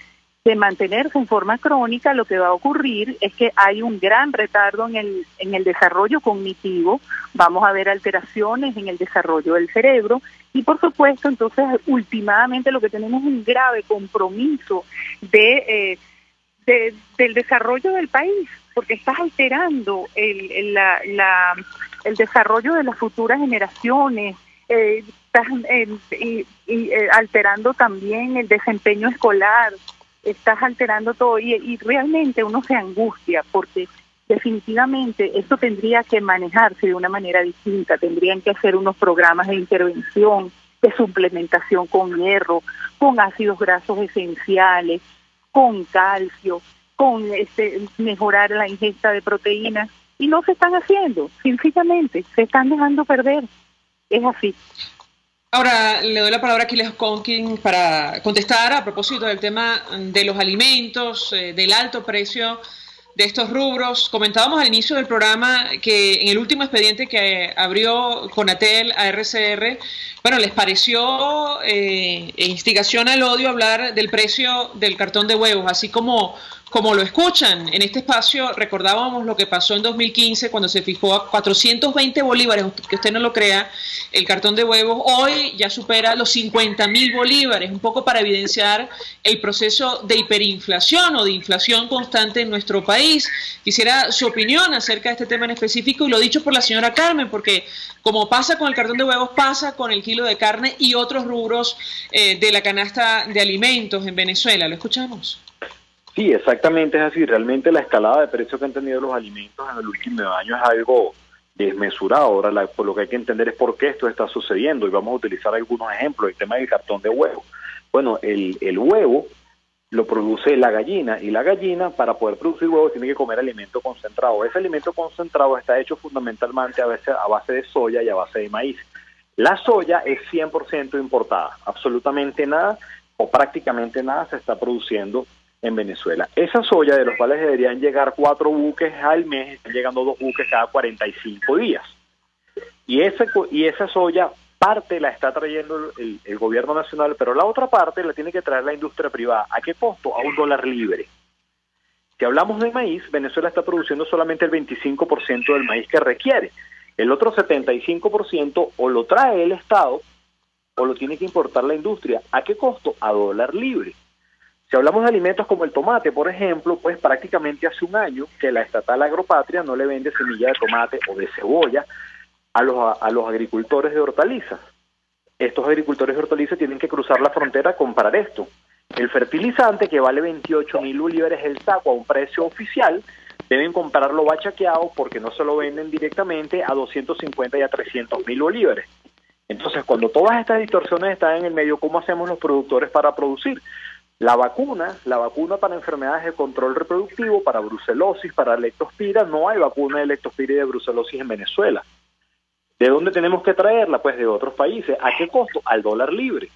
de mantenerse en forma crónica, lo que va a ocurrir es que hay un gran retardo en el desarrollo cognitivo, vamos a ver alteraciones en el desarrollo del cerebro y por supuesto entonces últimamente lo que tenemos es un grave compromiso del desarrollo del país, porque estás alterando el desarrollo de las futuras generaciones, estás alterando también el desempeño escolar, estás alterando todo y realmente uno se angustia porque definitivamente esto tendría que manejarse de una manera distinta, tendrían que hacer unos programas de intervención, de suplementación con hierro, con ácidos grasos esenciales, con calcio, con mejorar la ingesta de proteínas y no se están haciendo, sencillamente se están dejando perder, es así. Ahora le doy la palabra a Aquiles Conkin para contestar a propósito del tema de los alimentos, del alto precio de estos rubros. Comentábamos al inicio del programa que en el último expediente que abrió Conatel a RCR, bueno, les pareció instigación al odio hablar del precio del cartón de huevos, así como lo escuchan. En este espacio recordábamos lo que pasó en 2015 cuando se fijó a 420 bolívares, que usted no lo crea, el cartón de huevos. Hoy ya supera los 50.000 bolívares, un poco para evidenciar el proceso de hiperinflación o de inflación constante en nuestro país. Quisiera su opinión acerca de este tema en específico y lo dicho por la señora Carmen, porque como pasa con el cartón de huevos, pasa con el kilo de carne y otros rubros de la canasta de alimentos en Venezuela. ¿Lo escuchamos? Sí, exactamente es así. Realmente la escalada de precios que han tenido los alimentos en el último año es algo desmesurado. Ahora, por lo que hay que entender es por qué esto está sucediendo y vamos a utilizar algunos ejemplos. El tema del cartón de huevo. Bueno, el huevo lo produce la gallina y la gallina para poder producir huevos tiene que comer alimento concentrado. Ese alimento concentrado está hecho fundamentalmente a base de soya y a base de maíz. La soya es 100% importada. Absolutamente nada o prácticamente nada se está produciendo en Venezuela. Esa soya, de los cuales deberían llegar 4 buques al mes, están llegando 2 buques cada 45 días. Y esa soya, parte la está trayendo el gobierno nacional, pero la otra parte la tiene que traer la industria privada. ¿A qué costo? A $1 libre. Si hablamos de maíz, Venezuela está produciendo solamente el 25% del maíz que requiere. El otro 75% o lo trae el Estado o lo tiene que importar la industria. ¿A qué costo? A $1 libre. Si hablamos de alimentos como el tomate, por ejemplo, pues prácticamente hace un año que la estatal Agropatria no le vende semilla de tomate o de cebolla a los agricultores de hortalizas. Estos agricultores de hortalizas tienen que cruzar la frontera a comprar esto. El fertilizante, que vale 28.000 bolívares el saco a un precio oficial, deben comprarlo bachaqueado porque no se lo venden directamente a 250 y a 300.000 bolívares. Entonces, cuando todas estas distorsiones están en el medio, ¿cómo hacemos los productores para producir? La vacuna para enfermedades de control reproductivo, para brucelosis, para leptospira, no hay vacuna de leptospira y de brucelosis en Venezuela. ¿De dónde tenemos que traerla? Pues de otros países. ¿A qué costo? Al $1 libre.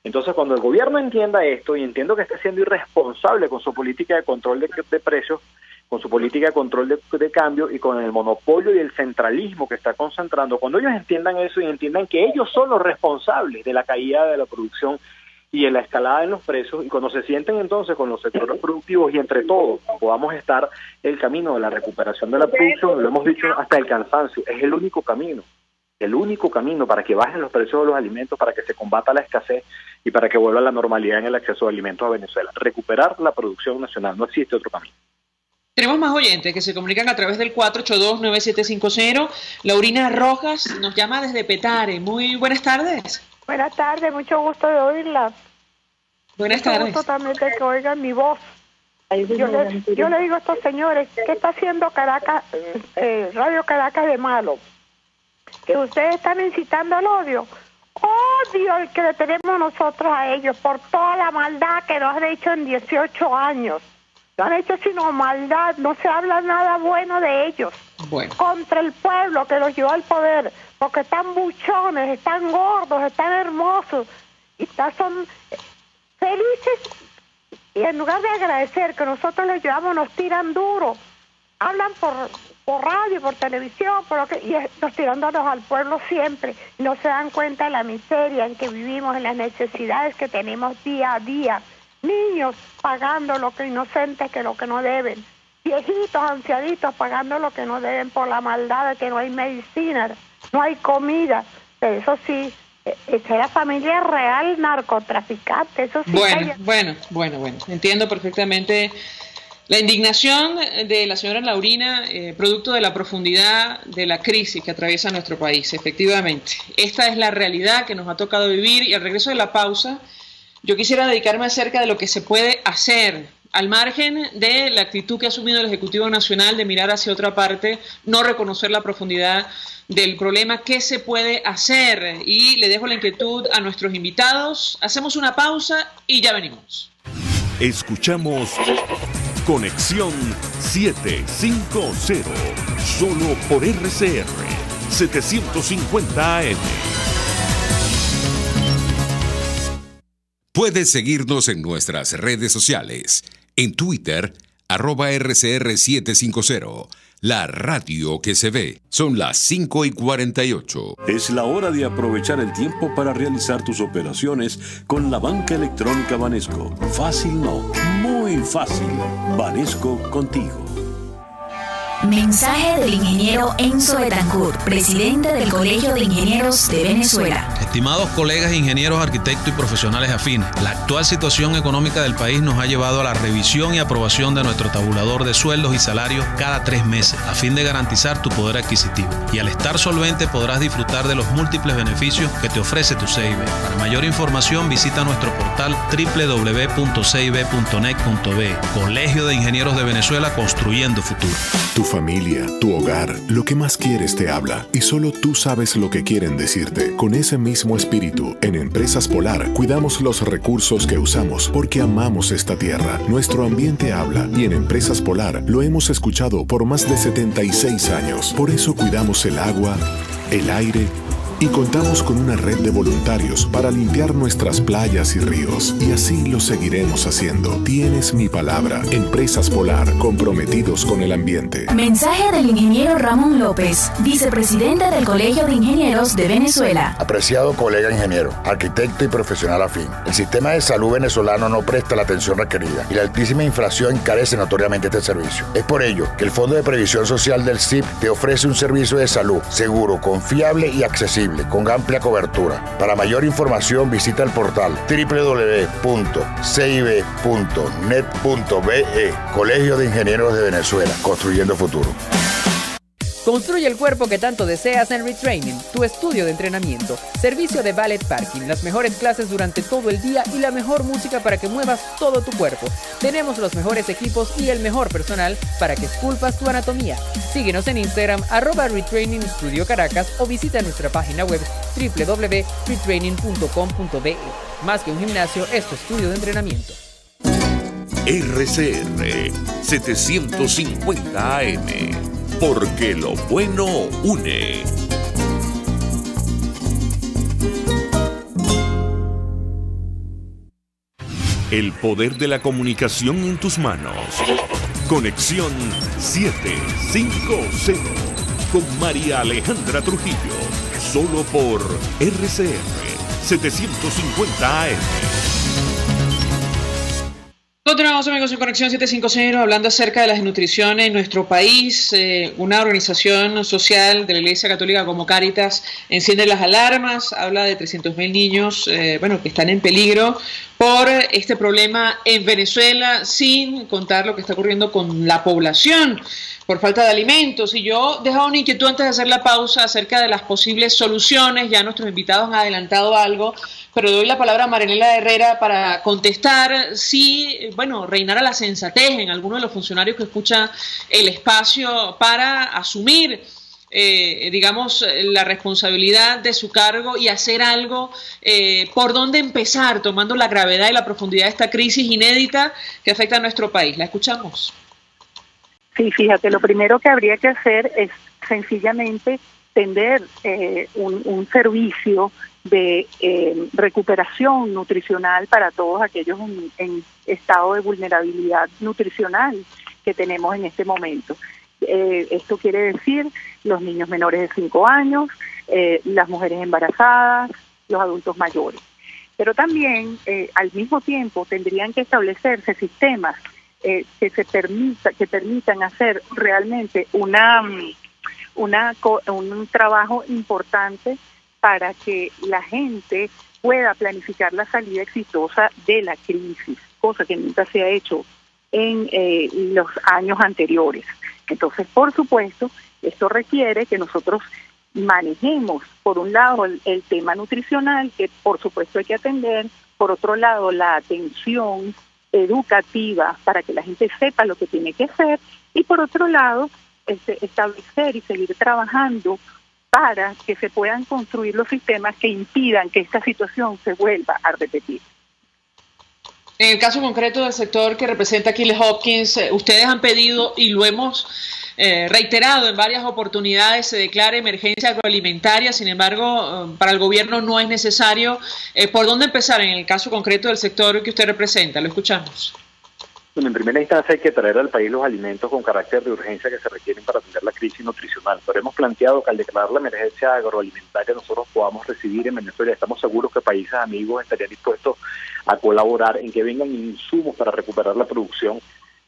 Entonces, cuando el gobierno entienda esto y entiendo que está siendo irresponsable con su política de control de precios, con su política de control de cambio y con el monopolio y el centralismo que está concentrando, cuando ellos entiendan eso y entiendan que ellos son los responsables de la caída de la producción y en la escalada en los precios, y cuando se sienten entonces con los sectores productivos y entre todos podamos estar el camino de la recuperación de la producción, lo hemos dicho hasta el cansancio, es el único camino para que bajen los precios de los alimentos, para que se combata la escasez y para que vuelva la normalidad en el acceso a alimentos a Venezuela. Recuperar la producción nacional, no existe otro camino. Tenemos más oyentes que se comunican a través del 482-9750. Laurina Rojas nos llama desde Petare. Muy buenas tardes. Buenas tardes, mucho gusto de oírla. Buenas tardes. Mucho gusto también de que oigan mi voz. Yo le digo a estos señores, ¿qué está haciendo Caracas, Radio Caracas de malo? Que ustedes están incitando al odio. Odio el que le tenemos nosotros a ellos por toda la maldad que nos han hecho en 18 años. No han hecho sino maldad, no se habla nada bueno de ellos. Bueno. Contra el pueblo que los llevó al poder, porque están buchones, están gordos, están hermosos, y son felices, y en lugar de agradecer que nosotros los llevamos, nos tiran duro. Hablan por radio, por televisión, y nos tirándonos al pueblo siempre. No se dan cuenta de la miseria en que vivimos, en las necesidades que tenemos día a día. Niños pagando lo que inocentes que lo que no deben. Viejitos, ancianitos pagando lo que no deben por la maldad de que no hay medicina, no hay comida. Pero eso sí, esa es la familia real narcotraficante. Eso sí. Bueno. Entiendo perfectamente la indignación de la señora Laurina, producto de la profundidad de la crisis que atraviesa nuestro país. Efectivamente, esta es la realidad que nos ha tocado vivir, y al regreso de la pausa yo quisiera dedicarme acerca de lo que se puede hacer, al margen de la actitud que ha asumido el Ejecutivo Nacional de mirar hacia otra parte, no reconocer la profundidad del problema. ¿Qué se puede hacer? Y le dejo la inquietud a nuestros invitados. Hacemos una pausa y ya venimos. Escuchamos Conexión 750, solo por RCR 750 AM. Puedes seguirnos en nuestras redes sociales. En Twitter, @RCR750. La radio que se ve. Son las 5:48. Es la hora de aprovechar el tiempo para realizar tus operaciones con la banca electrónica Banesco. Fácil no, muy fácil. Banesco contigo. Mensaje del ingeniero Enzo Betancourt, presidente del Colegio de Ingenieros de Venezuela. Estimados colegas ingenieros, arquitectos y profesionales afines, la actual situación económica del país nos ha llevado a la revisión y aprobación de nuestro tabulador de sueldos y salarios cada 3 meses, a fin de garantizar tu poder adquisitivo. Y al estar solvente podrás disfrutar de los múltiples beneficios que te ofrece tu CIB. Para mayor información visita nuestro portal www.cib.net.be. Colegio de Ingenieros de Venezuela, construyendo futuro. Tu familia, tu hogar, lo que más quieres te habla y solo tú sabes lo que quieren decirte. Con ese mismo espíritu, en Empresas Polar cuidamos los recursos que usamos porque amamos esta tierra. Nuestro ambiente habla y en Empresas Polar lo hemos escuchado por más de 76 años. Por eso cuidamos el agua, el aire y contamos con una red de voluntarios para limpiar nuestras playas y ríos. Y así lo seguiremos haciendo. Tienes mi palabra. Empresas Polar, comprometidos con el ambiente. Mensaje del ingeniero Ramón López, vicepresidente del Colegio de Ingenieros de Venezuela. Apreciado colega ingeniero, arquitecto y profesional afín, el sistema de salud venezolano no presta la atención requerida y la altísima inflación encarece notoriamente este servicio. Es por ello que el Fondo de Previsión Social del CIP te ofrece un servicio de salud seguro, confiable y accesible, con amplia cobertura. Para mayor información visita el portal www.cib.net.be. Colegio de Ingenieros de Venezuela, construyendo futuro. Construye el cuerpo que tanto deseas en Retraining, tu estudio de entrenamiento, servicio de ballet parking, las mejores clases durante todo el día y la mejor música para que muevas todo tu cuerpo. Tenemos los mejores equipos y el mejor personal para que esculpas tu anatomía. Síguenos en Instagram @Retraining Studio Caracas o visita nuestra página web www.retraining.com.be. Más que un gimnasio, es tu estudio de entrenamiento. RCR 750 AM, porque lo bueno une. El poder de la comunicación en tus manos. Conexión 750 con María Alejandra Trujillo, solo por RCR 750 AM. Continuamos, amigos, en Conexión 750, hablando acerca de la desnutrición en nuestro país. Una organización social de la Iglesia Católica como Cáritas enciende las alarmas, habla de 300.000 niños que están en peligro por este problema en Venezuela, sin contar lo que está ocurriendo con la población por falta de alimentos. Y yo dejaba una inquietud antes de hacer la pausa acerca de las posibles soluciones. Ya nuestros invitados han adelantado algo, pero doy la palabra a Marianela Herrera para contestar si, reinara la sensatez en alguno de los funcionarios que escucha el espacio para asumir, la responsabilidad de su cargo y hacer algo. ¿Por dónde empezar, tomando la gravedad y la profundidad de esta crisis inédita que afecta a nuestro país? La escuchamos. Sí, fíjate, lo primero que habría que hacer es sencillamente tender un servicio de recuperación nutricional para todos aquellos en estado de vulnerabilidad nutricional que tenemos en este momento. Esto quiere decir los niños menores de 5 años, las mujeres embarazadas, los adultos mayores. Pero también, al mismo tiempo, tendrían que establecerse sistemas que permitan hacer realmente un trabajo importante para que la gente pueda planificar la salida exitosa de la crisis, cosa que nunca se ha hecho en los años anteriores. Entonces, por supuesto, esto requiere que nosotros manejemos, por un lado, el tema nutricional, que por supuesto hay que atender, por otro lado, la atención educativa para que la gente sepa lo que tiene que hacer, y por otro lado, establecer y seguir trabajando para que se puedan construir los sistemas que impidan que esta situación se vuelva a repetir. En el caso concreto del sector que representa Aquiles Hopkins, ustedes han pedido, y lo hemos reiterado en varias oportunidades, se declara emergencia agroalimentaria. Sin embargo, para el gobierno no es necesario. ¿Por dónde empezar en el caso concreto del sector que usted representa? Lo escuchamos. Bueno, en primera instancia hay que traer al país los alimentos con carácter de urgencia que se requieren para atender la crisis nutricional. Pero hemos planteado que al declarar la emergencia agroalimentaria nosotros podamos recibir en Venezuela. Estamos seguros que países amigos estarían dispuestos a colaborar en que vengan insumos para recuperar la producción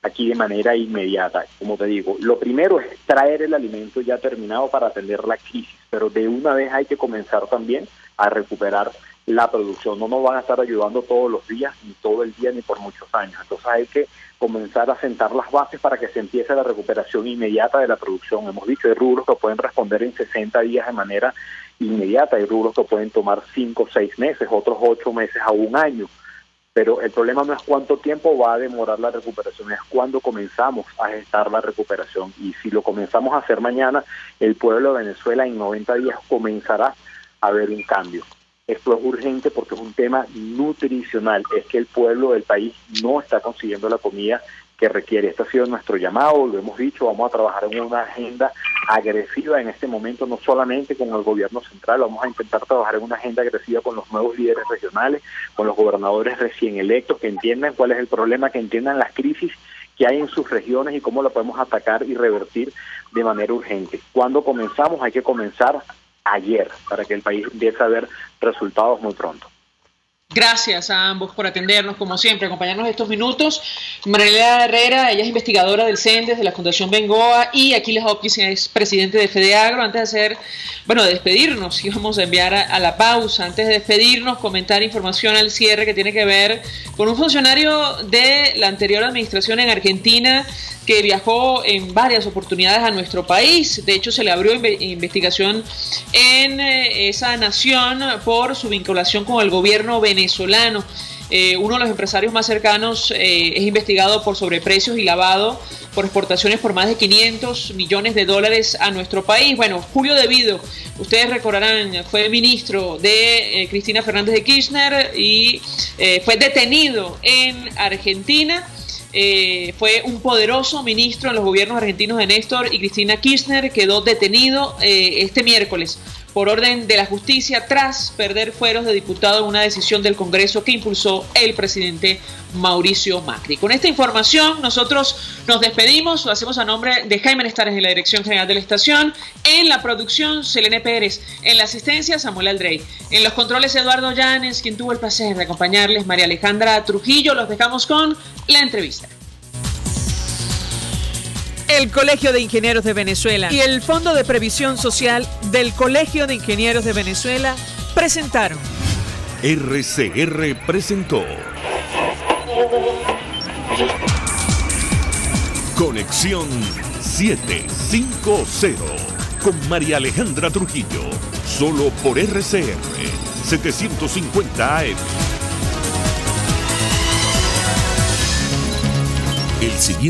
aquí de manera inmediata. Como te digo, lo primero es traer el alimento ya terminado para atender la crisis, pero de una vez hay que comenzar también a recuperar la producción. No nos van a estar ayudando todos los días, ni todo el día, ni por muchos años. Entonces hay que comenzar a sentar las bases para que se empiece la recuperación inmediata de la producción. Hemos dicho, hay rubros que pueden responder en 60 días de manera inmediata, hay rubros que pueden tomar 5 o 6 meses, otros 8 meses a 1 año. Pero el problema no es cuánto tiempo va a demorar la recuperación, es cuándo comenzamos a gestar la recuperación. Y si lo comenzamos a hacer mañana, el pueblo de Venezuela en 90 días comenzará a ver un cambio. Esto es urgente porque es un tema nutricional, es que el pueblo del país no está consiguiendo la comida que requiere. Este ha sido nuestro llamado, lo hemos dicho, vamos a trabajar en una agenda agresiva en este momento, no solamente con el gobierno central, vamos a intentar trabajar en una agenda agresiva con los nuevos líderes regionales, con los gobernadores recién electos, que entiendan cuál es el problema, que entiendan las crisis que hay en sus regiones y cómo la podemos atacar y revertir de manera urgente. ¿Cuándo comenzamos? Hay que comenzar ayer para que el país empiece a ver resultados muy pronto. Gracias a ambos por atendernos, como siempre, acompañarnos estos minutos. Marianela Herrera, ella es investigadora del CENDES, de la Fundación Bengoa, y Aquiles Hopkins es presidente de FEDEAGRO. Antes de despedirnos, íbamos a enviar a la pausa. Antes de despedirnos, comentar información al cierre que tiene que ver con un funcionario de la anterior administración en Argentina que viajó en varias oportunidades a nuestro país. De hecho, se le abrió investigación en esa nación por su vinculación con el gobierno venezolano. Uno de los empresarios más cercanos es investigado por sobreprecios y lavado por exportaciones por más de $500 millones a nuestro país. Bueno, Julio De Vido, ustedes recordarán, fue ministro de Cristina Fernández de Kirchner y fue detenido en Argentina. Fue un poderoso ministro en los gobiernos argentinos de Néstor y Cristina Kirchner. Quedó detenido este miércoles por orden de la justicia tras perder fueros de diputado en una decisión del Congreso que impulsó el presidente Mauricio Macri. Con esta información nosotros nos despedimos, lo hacemos a nombre de Jaime Estares en la dirección general de la estación, en la producción Selene Pérez, en la asistencia Samuel Aldrey, en los controles Eduardo Llanes, quien tuvo el placer de acompañarles, María Alejandra Trujillo. Los dejamos con la entrevista. El Colegio de Ingenieros de Venezuela y el Fondo de Previsión Social del Colegio de Ingenieros de Venezuela presentaron. RCR presentó Conexión 750 con María Alejandra Trujillo, solo por RCR 750 AM. El siguiente